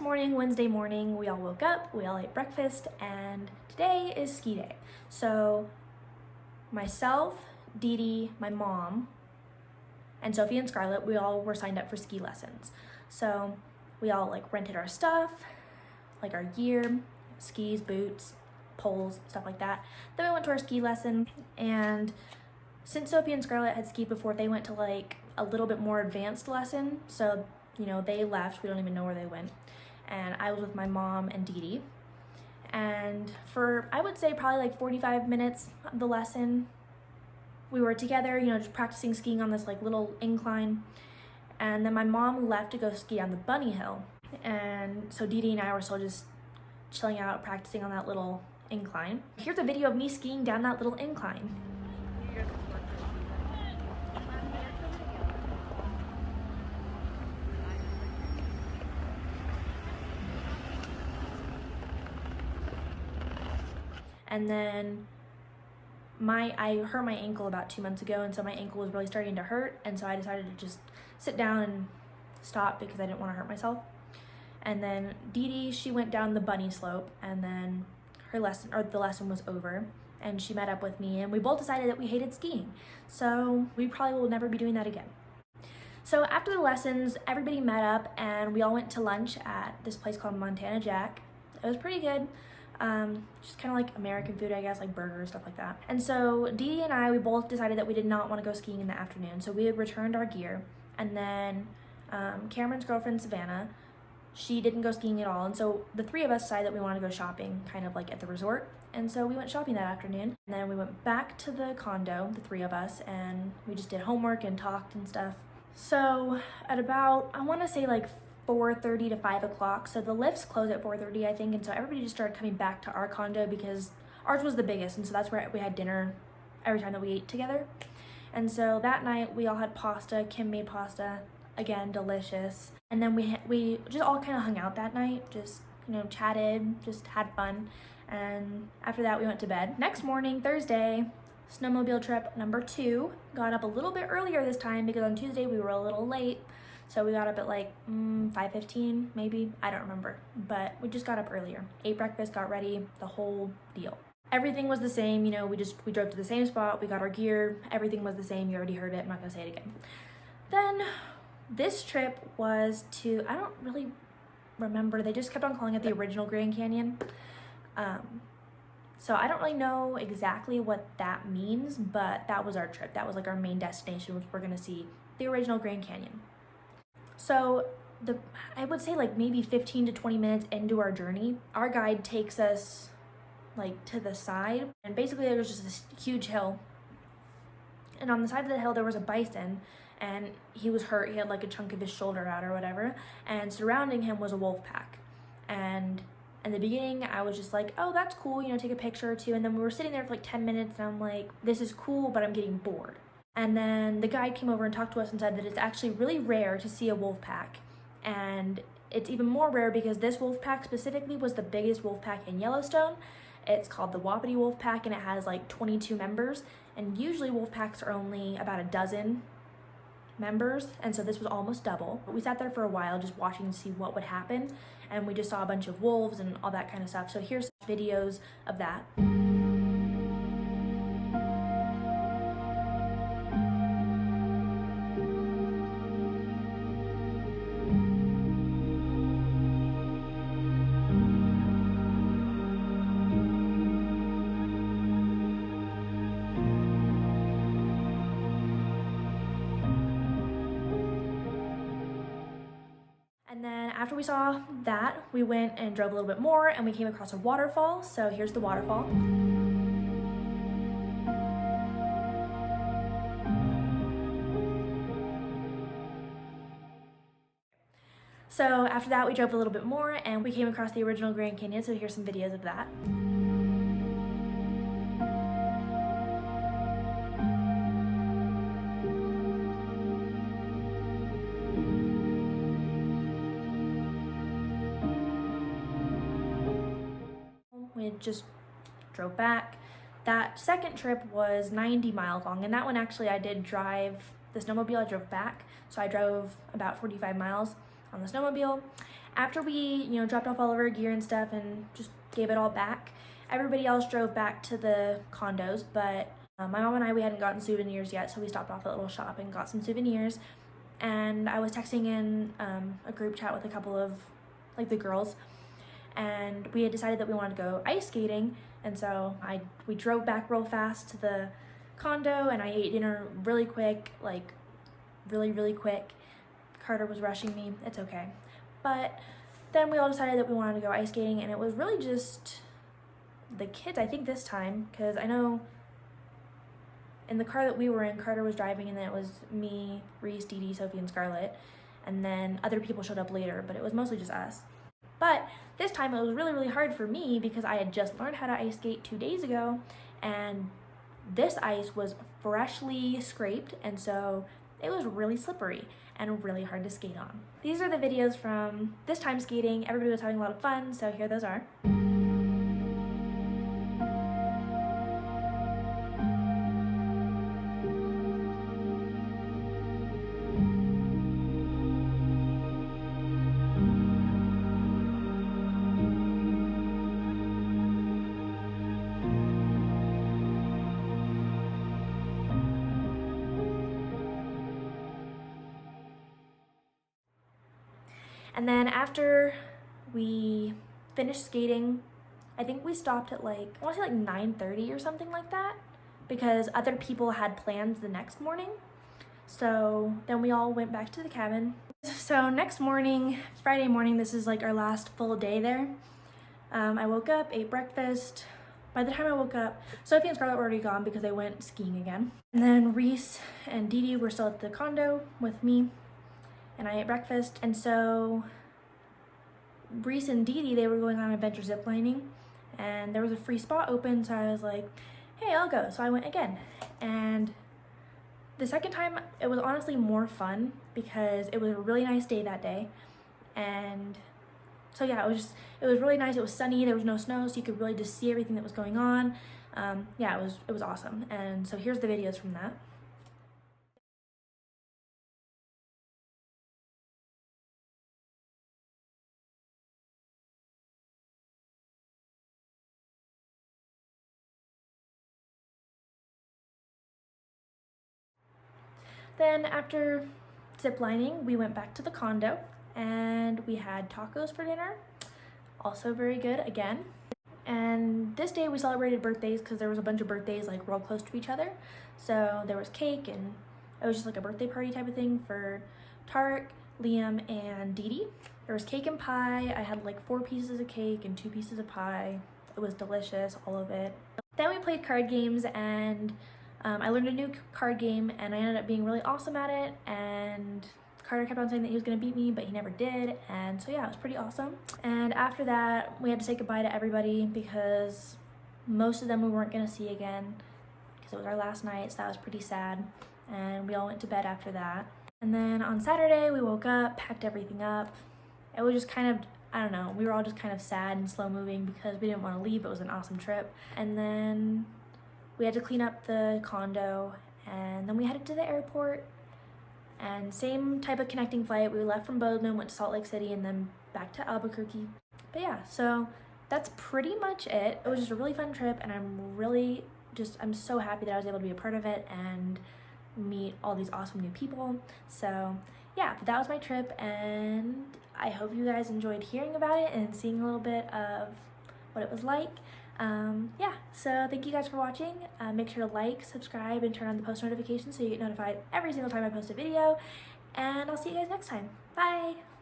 morning, Wednesday morning, we all woke up, we all ate breakfast, and today is ski day. So myself, Dee Dee, my mom, and Sophie and Scarlett, we all were signed up for ski lessons. So we all rented our stuff, our gear, skis, boots, poles, stuff like that. Then we went to our ski lesson, and since Sophie and Scarlett had skied before, they went to a little bit more advanced lesson. So, they left, we don't even know where they went. And I was with my mom and Dee Dee. And for, I would say probably 45 minutes of the lesson, we were together, just practicing skiing on this little incline. And then my mom left to go ski on the bunny hill. And so Dee Dee and I were still just chilling out, practicing on that little incline. Here's a video of me skiing down that little incline. And then I hurt my ankle about 2 months ago, and so my ankle was really starting to hurt, and so I decided to just sit down and stop because I didn't want to hurt myself. And then Dee Dee, she went down the bunny slope, and then the lesson was over, and she met up with me, and we both decided that we hated skiing. So we probably will never be doing that again. So after the lessons, everybody met up, and we all went to lunch at this place called Montana Jack. It was pretty good. Just kind of like American food, I guess, like burgers, stuff like that. And so Dee Dee and I, we both decided that we did not want to go skiing in the afternoon. So we had returned our gear, and then Cameron's girlfriend, Savannah, she didn't go skiing at all. And so the three of us decided that we wanted to go shopping kind of at the resort. And so we went shopping that afternoon, and then we went back to the condo, the three of us, and we just did homework and talked and stuff. So at about, I want to say 4:30 to 5 o'clock. So the lifts closed at 4:30, I think. And so everybody just started coming back to our condo because ours was the biggest. And so that's where we had dinner every time that we ate together. And so that night we all had pasta. Kim made pasta, again, delicious. And then we just all kind of hung out that night, just, chatted, just had fun. And after that we went to bed. Next morning, Thursday, snowmobile trip number 2. Got up a little bit earlier this time because on Tuesday we were a little late. So we got up at 5:15 maybe, I don't remember, but we just got up earlier. Ate breakfast, got ready, the whole deal. Everything was the same, we drove to the same spot, we got our gear, everything was the same, you already heard it, I'm not gonna say it again. Then this trip was to, I don't really remember, they just kept on calling it the original Grand Canyon. So I don't really know exactly what that means, but that was our trip. That was our main destination, which we're gonna see the original Grand Canyon. So I would say maybe 15 to 20 minutes into our journey, our guide takes us to the side, and basically there was just this huge hill, and on the side of the hill there was a bison, and he was hurt. He had a chunk of his shoulder out or whatever, and surrounding him was a wolf pack. And in the beginning I was just oh, that's cool, take a picture or two. And then we were sitting there for 10 minutes, and I'm like, this is cool, but I'm getting bored. And then the guide came over and talked to us and said that it's actually really rare to see a wolf pack. And it's even more rare because this wolf pack specifically was the biggest wolf pack in Yellowstone. It's called the Wapiti wolf pack, and it has 22 members. And usually wolf packs are only about a dozen members. And so this was almost double. We sat there for a while just watching to see what would happen. And we just saw a bunch of wolves and all that kind of stuff. So here's videos of that. And then after we saw that, we went and drove a little bit more, and we came across a waterfall. So here's the waterfall. So after that, we drove a little bit more, and we came across the original Grand Canyon. So here's some videos of that. We just drove back. That second trip was 90 miles long, and that one actually I did drive the snowmobile. I drove back, so I drove about 45 miles. on the snowmobile. After we, you know, dropped off all of our gear and stuff and just gave it all back, everybody else drove back to the condos, but my mom and I, we hadn't gotten souvenirs yet, so we stopped off at a little shop and got some souvenirs. And I was texting in a group chat with a couple of, like, the girls, and we had decided that we wanted to go ice skating, and so we drove back real fast to the condo, and I ate dinner really quick, like, really quick. Carter was rushing me, it's okay. But then we all decided that we wanted to go ice skating, and it was really just the kids, I think, this time, because I know in the car that we were in, Carter was driving, and then it was me, Reese, Dee Dee, Sophie, and Scarlett, and then other people showed up later, but it was mostly just us. But this time it was really hard for me because I had just learned how to ice skate 2 days ago, and this ice was freshly scraped, and so it was really slippery and really hard to skate on. These are the videos from this time skating. Everybody was having a lot of fun, so here those are. And then after we finished skating, I think we stopped at like, I want to say like 9:30 or something like that, because other people had plans the next morning. So then we all went back to the cabin. So next morning, Friday morning, this is like our last full day there. I woke up, ate breakfast. By the time I woke up, Sophie and Scarlett were already gone because they went skiing again. And then Reese and Dee Dee were still at the condo with me, and I ate breakfast. And so Reese and Dee Dee, they were going on adventure ziplining, and there was a free spot open, so I was like, hey, I'll go. So I went again. And the second time, it was honestly more fun because it was a really nice day that day. And so yeah, it was really nice. It was sunny, there was no snow, so you could really just see everything that was going on. Yeah, it was awesome. And so here's the videos from that. Then after ziplining, we went back to the condo and we had tacos for dinner. Also very good again. And this day we celebrated birthdays because there was a bunch of birthdays like real close to each other. So there was cake, and it was just like a birthday party type of thing for Tarek, Liam, and Dee Dee. There was cake and pie. I had like 4 pieces of cake and 2 pieces of pie. It was delicious, all of it. Then we played card games, and I learned a new card game, and I ended up being really awesome at it, and Carter kept on saying that he was going to beat me, but he never did, and so yeah, it was pretty awesome. And after that, we had to say goodbye to everybody because most of them we weren't going to see again because it was our last night, so that was pretty sad, and we all went to bed after that. And then on Saturday, we woke up, packed everything up. It was just kind of, I don't know, we were all just kind of sad and slow moving because we didn't want to leave. It was an awesome trip. And then we had to clean up the condo, and then we headed to the airport, and same type of connecting flight. We left from Bozeman, went to Salt Lake City, and then back to Albuquerque. But yeah, so that's pretty much it. It was just a really fun trip, and I'm so happy that I was able to be a part of it and meet all these awesome new people. So yeah, but that was my trip, and I hope you guys enjoyed hearing about it and seeing a little bit of what it was like. Yeah, so thank you guys for watching. Make sure to like, subscribe, and turn on the post notifications so you get notified every single time I post a video. And I'll see you guys next time. Bye!